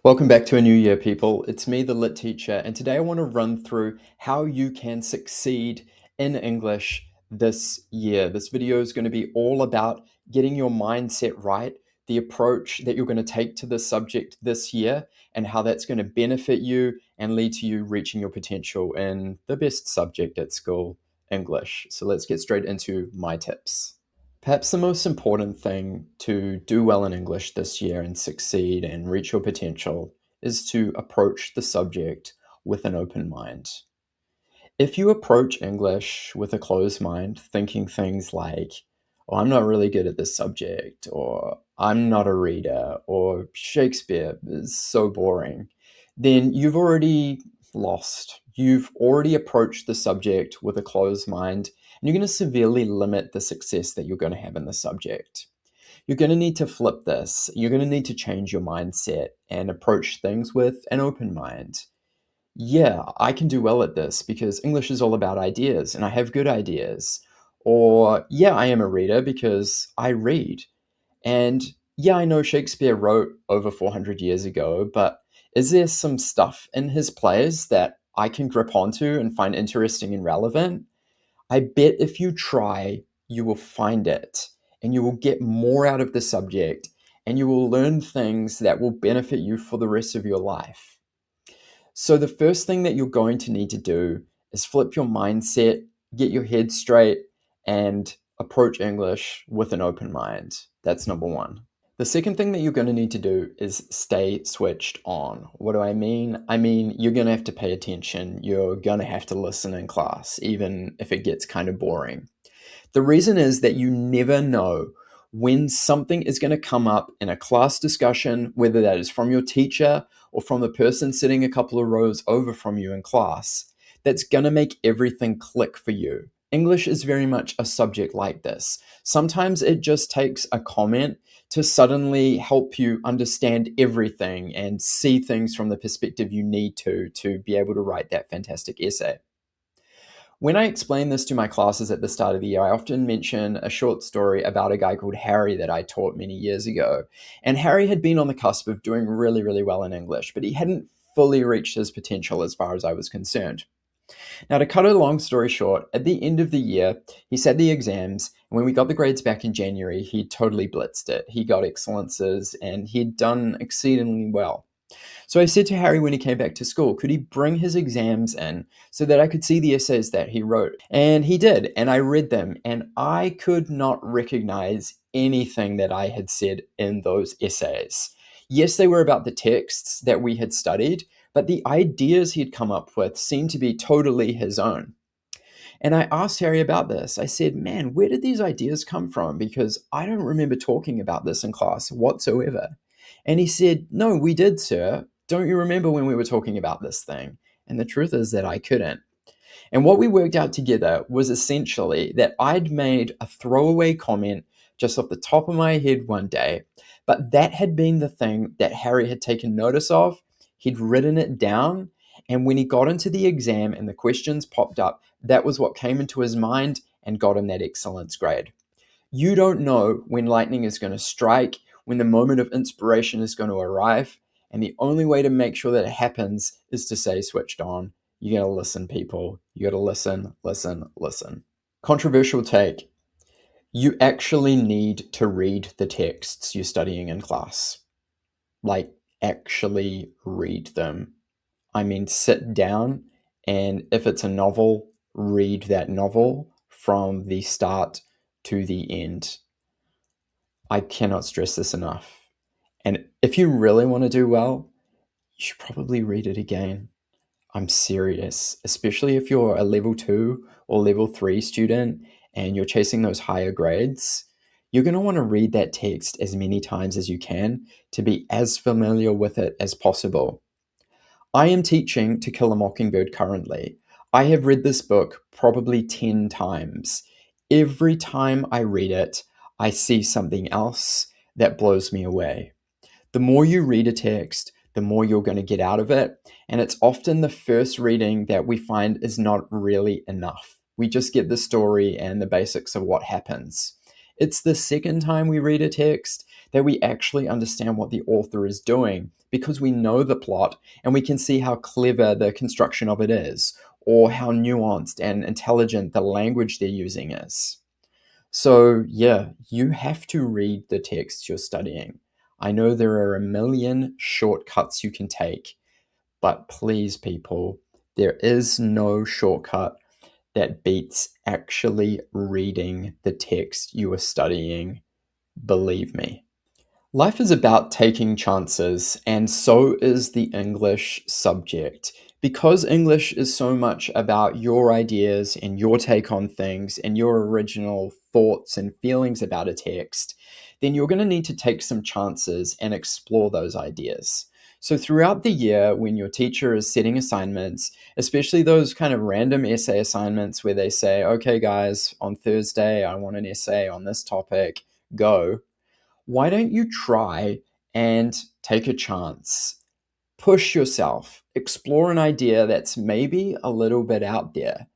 Welcome back to a new year, people. It's me, the Lit Teacher, and today I want to run through how you can succeed in English this year. This video is going to be all about getting your mindset right, the approach that you're going to take to the subject this year, and how that's going to benefit you and lead to you reaching your potential in the best subject at school, English. So let's get straight into my tips. Perhaps the most important thing to do well in English this year and succeed and reach your potential is to approach the subject with an open mind. If you approach English with a closed mind, thinking things like, oh, I'm not really good at this subject, or I'm not a reader, or Shakespeare is so boring, then you've already lost. You've already approached the subject with a closed mind, and you're going to severely limit the success that you're going to have in the subject. You're going to need to flip this. You're going to need to change your mindset and approach things with an open mind. Yeah, I can do well at this because English is all about ideas and I have good ideas. Or, yeah, I am a reader because I read. And yeah, I know Shakespeare wrote over 400 years ago, but is there some stuff in his plays that I can grip onto and find interesting and relevant? I bet if you try, you will find it and you will get more out of the subject and you will learn things that will benefit you for the rest of your life. So, the first thing that you're going to need to do is flip your mindset, get your head straight, and approach English with an open mind. That's number one. The second thing that you're going to need to do is stay switched on. What do I mean? I mean, you're going to have to pay attention. You're going to have to listen in class, even if it gets kind of boring. The reason is that you never know when something is going to come up in a class discussion, whether that is from your teacher or from the person sitting a couple of rows over from you in class, that's going to make everything click for you. English is very much a subject like this. Sometimes it just takes a comment to suddenly help you understand everything and see things from the perspective you need to be able to write that fantastic essay. When I explain this to my classes at the start of the year, I often mention a short story about a guy called Harry that I taught many years ago. And Harry had been on the cusp of doing really, really well in English, but he hadn't fully reached his potential as far as I was concerned. Now, to cut a long story short, at the end of the year, he sat the exams, and when we got the grades back in January, he totally blitzed it. He got excellences, and he'd done exceedingly well. So I said to Harry when he came back to school, could he bring his exams in so that I could see the essays that he wrote? And he did, and I read them, and I could not recognize anything that I had said in those essays. Yes, they were about the texts that we had studied, but the ideas he had come up with seemed to be totally his own. And I asked Harry about this. I said, man, where did these ideas come from? Because I don't remember talking about this in class whatsoever. And he said, no, we did, sir. Don't you remember when we were talking about this thing? And the truth is that I couldn't. And what we worked out together was essentially that I'd made a throwaway comment just off the top of my head one day, but that had been the thing that Harry had taken notice of. He'd written it down, and when he got into the exam and the questions popped up, that was what came into his mind and got him that excellence grade. You don't know when lightning is going to strike, when the moment of inspiration is going to arrive, and the only way to make sure that it happens is to stay switched on. You got to listen, people. You got to listen, listen, listen. Controversial take. You actually need to read the texts you're studying in class. Like, actually read them. I mean, sit down, and if it's a novel, read that novel from the start to the end. I cannot stress this enough. And if you really want to do well, you should probably read it again. I'm serious, especially if you're a level 2 or level 3 student and you're chasing those higher grades. You're going to want to read that text as many times as you can to be as familiar with it as possible. I am teaching To Kill a Mockingbird currently. I have read this book probably 10 times. Every time I read it, I see something else that blows me away. The more you read a text, the more you're going to get out of it. And it's often the first reading that we find is not really enough. We just get the story and the basics of what happens. It's the second time we read a text that we actually understand what the author is doing because we know the plot and we can see how clever the construction of it is, or how nuanced and intelligent the language they're using is. So, yeah, you have to read the text you're studying. I know there are a million shortcuts you can take, but please, people, there is no shortcut that beats actually reading the text you are studying. Believe me. Life is about taking chances, and so is the English subject. Because English is so much about your ideas and your take on things and your original thoughts and feelings about a text, then you're going to need to take some chances and explore those ideas. So, throughout the year, when your teacher is setting assignments, especially those kind of random essay assignments where they say, okay, guys, on Thursday, I want an essay on this topic, go. Why don't you try and take a chance? Push yourself, explore an idea that's maybe a little bit out there.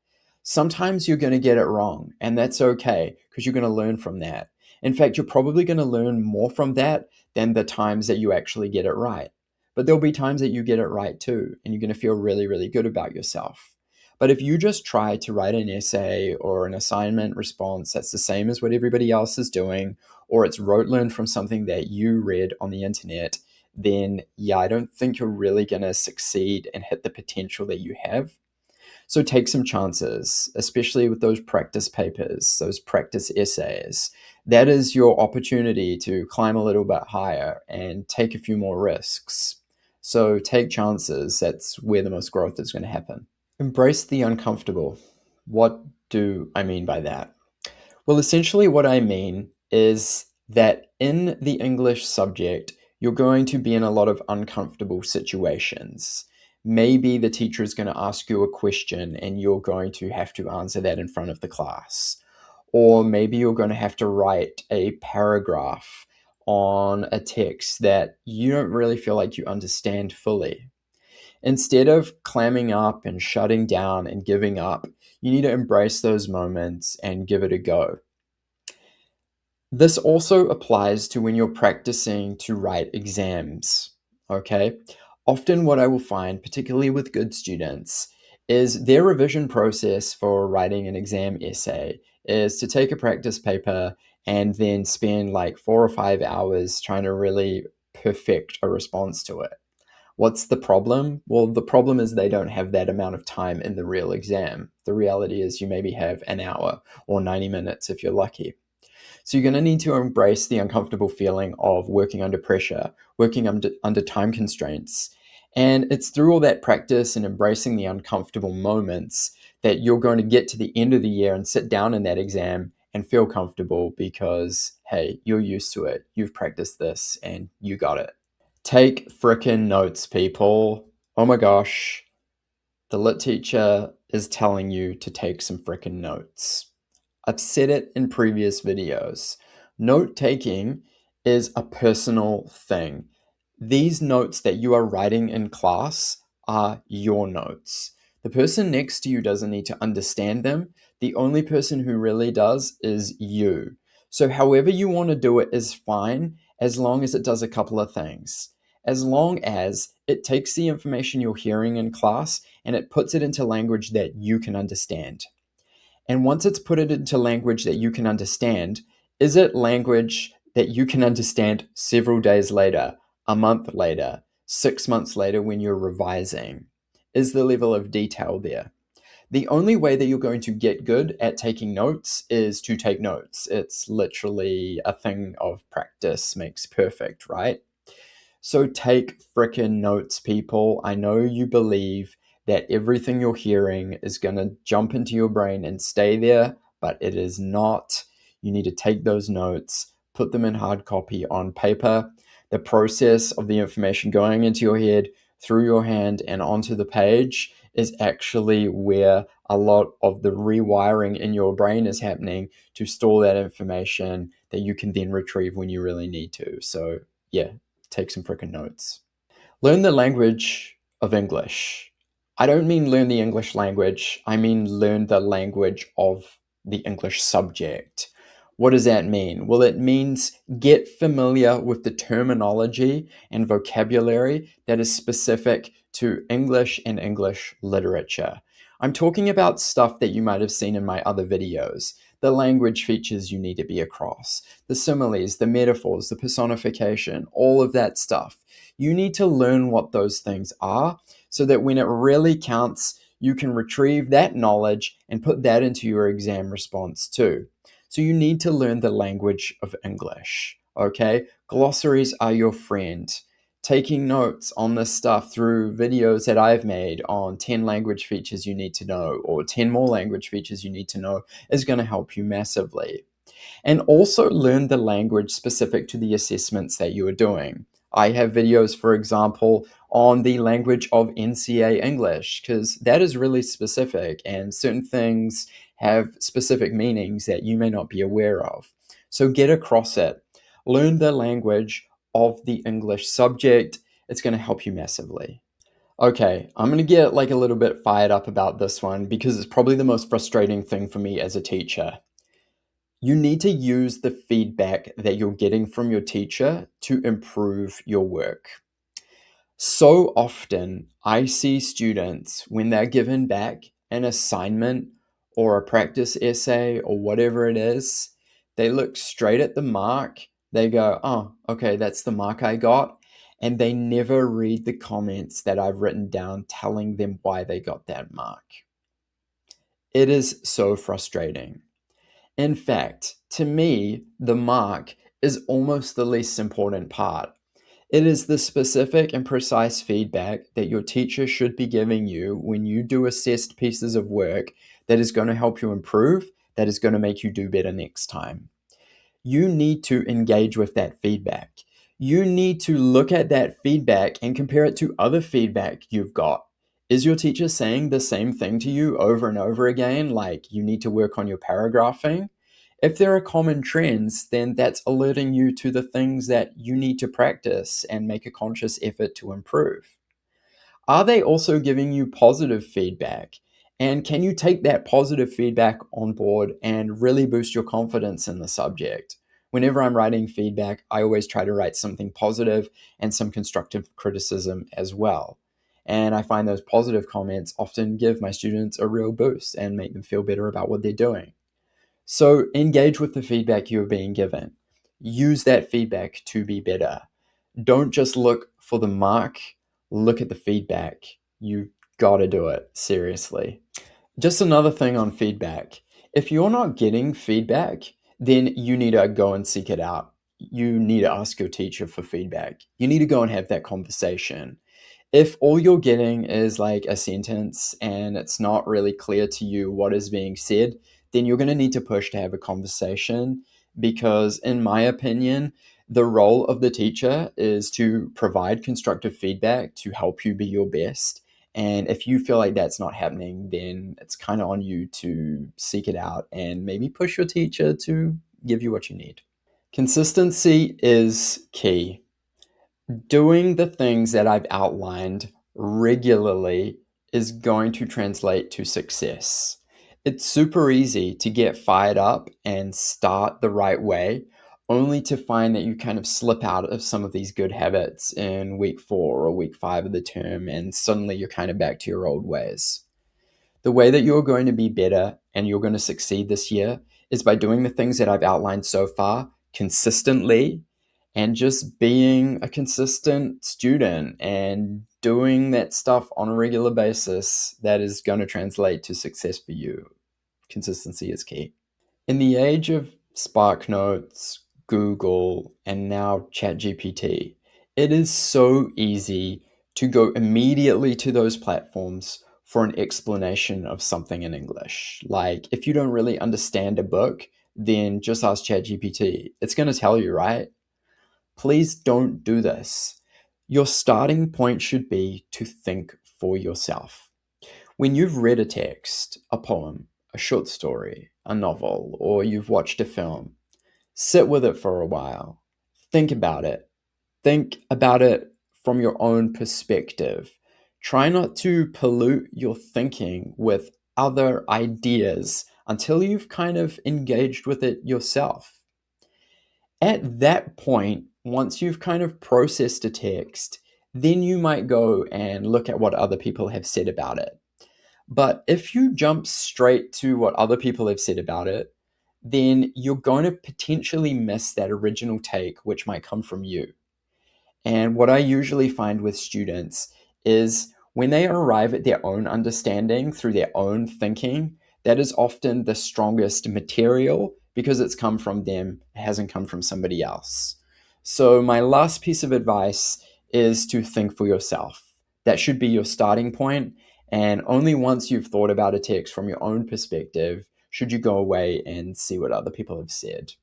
Sometimes you're going to get it wrong, and that's okay because you're going to learn from that. In fact, you're probably going to learn more from that than the times that you actually get it right. But there'll be times that you get it right too, and you're going to feel really, really good about yourself. But if you just try to write an essay or an assignment response that's the same as what everybody else is doing, or it's rote learned from something that you read on the internet, then yeah, I don't think you're really going to succeed and hit the potential that you have. So take some chances, especially with those practice papers, those practice essays. That is your opportunity to climb a little bit higher and take a few more risks. So take chances. That's where the most growth is going to happen. Embrace the uncomfortable. What do I mean by that? Well, essentially, what I mean is that in the English subject, you're going to be in a lot of uncomfortable situations. Maybe the teacher is going to ask you a question and you're going to have to answer that in front of the class. Or maybe you're going to have to write a paragraph on a text that you don't really feel like you understand fully. Instead of clamming up and shutting down and giving up, you need to embrace those moments and give it a go. This also applies to when you're practicing to write exams, okay? Often, what I will find, particularly with good students, is their revision process for writing an exam essay is to take a practice paper and then spend like 4 or 5 hours trying to really perfect a response to it. What's the problem? Well, the problem is they don't have that amount of time in the real exam. The reality is you maybe have an hour or 90 minutes if you're lucky. So you're going to need to embrace the uncomfortable feeling of working under pressure, working under time constraints. And it's through all that practice and embracing the uncomfortable moments that you're going to get to the end of the year and sit down in that exam and feel comfortable because, hey, you're used to it. You've practiced this and you got it. Take frickin' notes, people. Oh my gosh. The lit teacher is telling you to take some frickin' notes. I've said it in previous videos. Note taking is a personal thing. These notes that you are writing in class are your notes. The person next to you doesn't need to understand them. The only person who really does is you. So, however you want to do it is fine as long as it does a couple of things. As long as it takes the information you're hearing in class and it puts it into language that you can understand. And once it's put it into language that you can understand, is it language that you can understand several days later, a month later, 6 months later when you're revising? Is the level of detail there? The only way that you're going to get good at taking notes is to take notes. It's literally a thing of practice makes perfect, right? So take frickin' notes, people. I know you believe that everything you're hearing is going to jump into your brain and stay there, but it is not. You need to take those notes, put them in hard copy on paper. The process of the information going into your head, through your hand, and onto the page is actually where a lot of the rewiring in your brain is happening to store that information that you can then retrieve when you really need to. So, yeah, take some freaking notes. Learn the language of English. I don't mean learn the English language, I mean learn the language of the English subject. What does that mean? Well, it means get familiar with the terminology and vocabulary that is specific to English and English literature. I'm talking about stuff that you might have seen in my other videos, the language features you need to be across, the similes, the metaphors, the personification, all of that stuff. You need to learn what those things are so that when it really counts, you can retrieve that knowledge and put that into your exam response too. So you need to learn the language of English, okay? Glossaries are your friend. Taking notes on this stuff through videos that I've made on 10 language features you need to know or 10 more language features you need to know is going to help you massively. And also learn the language specific to the assessments that you are doing. I have videos, for example, on the language of NCEA English, because that is really specific and certain things have specific meanings that you may not be aware of. So get across it. Learn the language of the English subject. It's going to help you massively. Okay, I'm going to get like a little bit fired up about this one because it's probably the most frustrating thing for me as a teacher. You need to use the feedback that you're getting from your teacher to improve your work. So often, I see students when they're given back an assignment or a practice essay or whatever it is, they look straight at the mark. They go, oh, okay, that's the mark I got. And they never read the comments that I've written down telling them why they got that mark. It is so frustrating. In fact, to me, the mark is almost the least important part. It is the specific and precise feedback that your teacher should be giving you when you do assessed pieces of work that is going to help you improve, that is going to make you do better next time. You need to engage with that feedback. You need to look at that feedback and compare it to other feedback you've got. Is your teacher saying the same thing to you over and over again, like you need to work on your paragraphing? If there are common trends, then that's alerting you to the things that you need to practice and make a conscious effort to improve. Are they also giving you positive feedback? And can you take that positive feedback on board and really boost your confidence in the subject? Whenever I'm writing feedback, I always try to write something positive and some constructive criticism as well. And I find those positive comments often give my students a real boost and make them feel better about what they're doing. So engage with the feedback you're being given. Use that feedback to be better. Don't just look for the mark, look at the feedback. You gotta do it, seriously. Just another thing on feedback. If you're not getting feedback, then you need to go and seek it out. You need to ask your teacher for feedback. You need to go and have that conversation. If all you're getting is like a sentence and it's not really clear to you what is being said, then you're going to need to push to have a conversation because, in my opinion, the role of the teacher is to provide constructive feedback to help you be your best. And if you feel like that's not happening, then it's kind of on you to seek it out and maybe push your teacher to give you what you need. Consistency is key. Doing the things that I've outlined regularly is going to translate to success. It's super easy to get fired up and start the right way, only to find that you kind of slip out of some of these good habits in week 4 or week 5 of the term, and suddenly you're kind of back to your old ways. The way that you're going to be better and you're going to succeed this year is by doing the things that I've outlined so far consistently and just being a consistent student and doing that stuff on a regular basis that is going to translate to success for you. Consistency is key. In the age of Spark Notes, Google, and now ChatGPT, it is so easy to go immediately to those platforms for an explanation of something in English. Like, if you don't really understand a book, then just ask ChatGPT. It's going to tell you, right? Please don't do this. Your starting point should be to think for yourself. When you've read a text, a poem, a short story, a novel, or you've watched a film, sit with it for a while. Think about it. Think about it from your own perspective. Try not to pollute your thinking with other ideas until you've kind of engaged with it yourself. At that point, once you've kind of processed a text, then you might go and look at what other people have said about it. But if you jump straight to what other people have said about it, then you're going to potentially miss that original take, which might come from you. And what I usually find with students is when they arrive at their own understanding through their own thinking, that is often the strongest material because it's come from them, it hasn't come from somebody else. So, my last piece of advice is to think for yourself. That should be your starting point. And only once you've thought about a text from your own perspective should you go away and see what other people have said.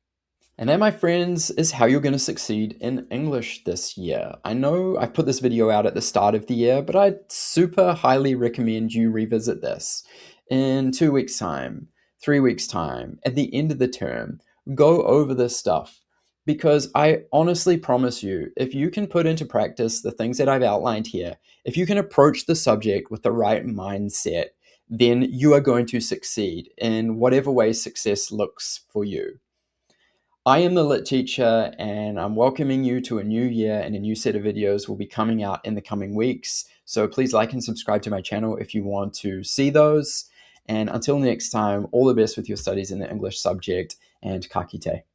And that, my friends, is how you're going to succeed in English this year. I know I put this video out at the start of the year, but I'd super highly recommend you revisit this in 2 weeks' time, 3 weeks' time, at the end of the term. Go over this stuff because I honestly promise you, if you can put into practice the things that I've outlined here, if you can approach the subject with the right mindset, then you are going to succeed in whatever way success looks for you. I am the Lit Teacher, and I'm welcoming you to a new year, and a new set of videos will be coming out in the coming weeks. So please like and subscribe to my channel if you want to see those. And until next time, all the best with your studies in the English subject, and ka kite.